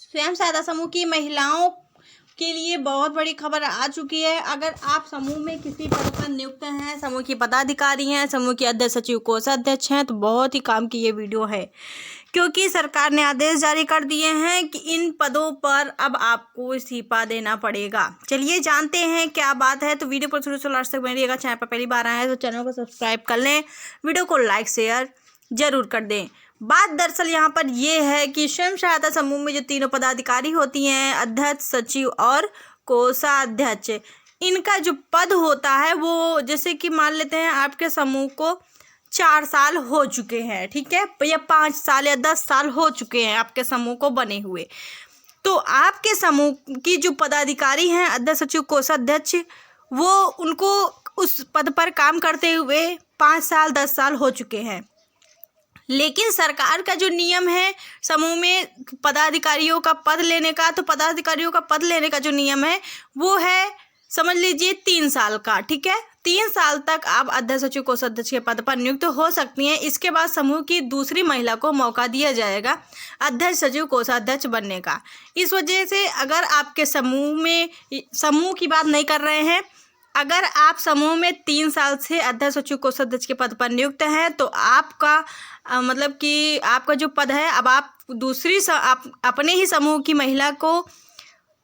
स्वयं सहायता समूह की महिलाओं के लिए बहुत बड़ी खबर आ चुकी है। अगर आप समूह में किसी पद पर नियुक्त हैं, समूह की पदाधिकारी हैं, समूह के अध्यक्ष, सचिव, कोषाध्यक्ष हैं, तो बहुत ही काम की ये वीडियो है, क्योंकि सरकार ने आदेश जारी कर दिए हैं कि इन पदों पर अब आपको इस्तीफा देना पड़ेगा। चलिए जानते हैं क्या बात है। तो वीडियो को शुरू से लास्ट तक बने रहिएगा। चैनल पर पहली बार आए हैं तो चैनल को सब्सक्राइब कर लें, वीडियो को लाइक शेयर जरूर कर दें। बात दरअसल यहाँ पर ये है कि स्वयं सहायता समूह में जो तीनों पदाधिकारी होती हैं, अध्यक्ष, सचिव और कोषाध्यक्ष, इनका जो पद होता है वो, जैसे कि मान लेते हैं आपके समूह को 4 साल हो चुके हैं, ठीक है, या 5 साल या 10 साल हो चुके हैं आपके समूह को बने हुए, तो आपके समूह की जो पदाधिकारी हैं, अध्यक्ष, सचिव, कोषाध्यक्ष, वो उनको उस पद पर काम करते हुए 5 साल 10 साल हो चुके हैं। लेकिन सरकार का जो नियम है समूह में पदाधिकारियों का पद लेने का, तो पदाधिकारियों का पद लेने का जो नियम है वो है, समझ लीजिए 3 साल का, ठीक है। 3 साल तक आप अध्यक्ष, सचिव, कोषाध्यक्ष के पद पर नियुक्त हो सकती हैं। इसके बाद समूह की दूसरी महिला को मौका दिया जाएगा अध्यक्ष, सचिव, कोषाध्यक्ष बनने का। इस वजह से अगर आपके समूह की बात नहीं कर रहे हैं, अगर आप समूह में 3 साल से अध्यक्ष, सचिव, कोषाध्यक्ष के पद पर नियुक्त हैं, तो आपका मतलब कि आपका जो पद है, अब आप अपने ही समूह की महिला को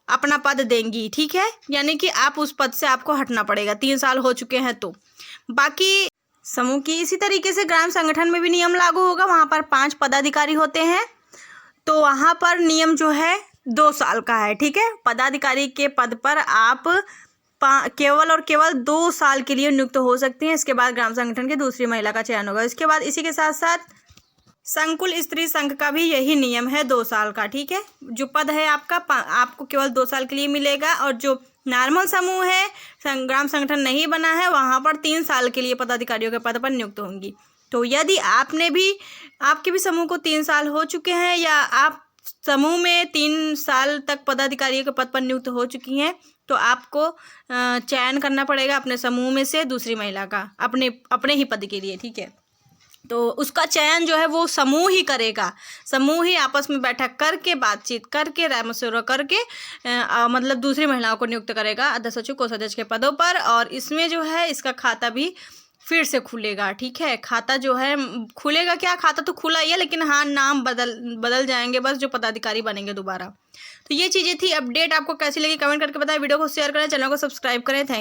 अपना पद देंगी, ठीक है, यानी कि आप उस पद से आपको हटना पड़ेगा, 3 साल हो चुके हैं। तो बाकी समूह की इसी तरीके से ग्राम संगठन में भी नियम लागू होगा। वहाँ पर 5 पदाधिकारी होते हैं, तो वहाँ पर नियम जो है 2 साल का है, ठीक है। पदाधिकारी के पद पर आप केवल और केवल 2 साल के लिए नियुक्त हो सकती हैं। इसके बाद ग्राम संगठन की दूसरी महिला का चयन होगा। इसके बाद इसी के साथ साथ संकुल स्त्री संघ का भी यही नियम है, 2 साल का, ठीक है। जो पद है आपका, आपको केवल 2 साल के लिए मिलेगा। और जो नॉर्मल समूह है, ग्राम संगठन नहीं बना है, वहाँ पर 3 साल के लिए पदाधिकारियों के पद पर नियुक्त होंगी। तो यदि आपके भी समूह को 3 साल हो चुके हैं, या आप समूह में 3 साल तक पदाधिकारियों के पद पर नियुक्त हो चुकी हैं, तो आपको चयन करना पड़ेगा अपने समूह में से दूसरी महिला का, अपने ही पद के लिए, ठीक है। तो उसका चयन जो है वो समूह ही करेगा। समूह ही आपस में बैठक करके, बातचीत करके, राय मशवरा करके मतलब दूसरी महिलाओं को नियुक्त करेगा अध्यक्ष, सचिव, कोषाध्यक्ष के पदों पर। और इसमें जो है इसका खाता भी फिर से खुलेगा, ठीक है। खाता जो है खुलेगा, क्या, खाता तो खुला ही है, लेकिन हाँ, नाम बदल जाएंगे बस, जो पदाधिकारी बनेंगे दोबारा। तो ये चीज़ें थी। अपडेट आपको कैसी लगी कमेंट करके बताएं, वीडियो को शेयर करें, चैनल को सब्सक्राइब करें। थैंक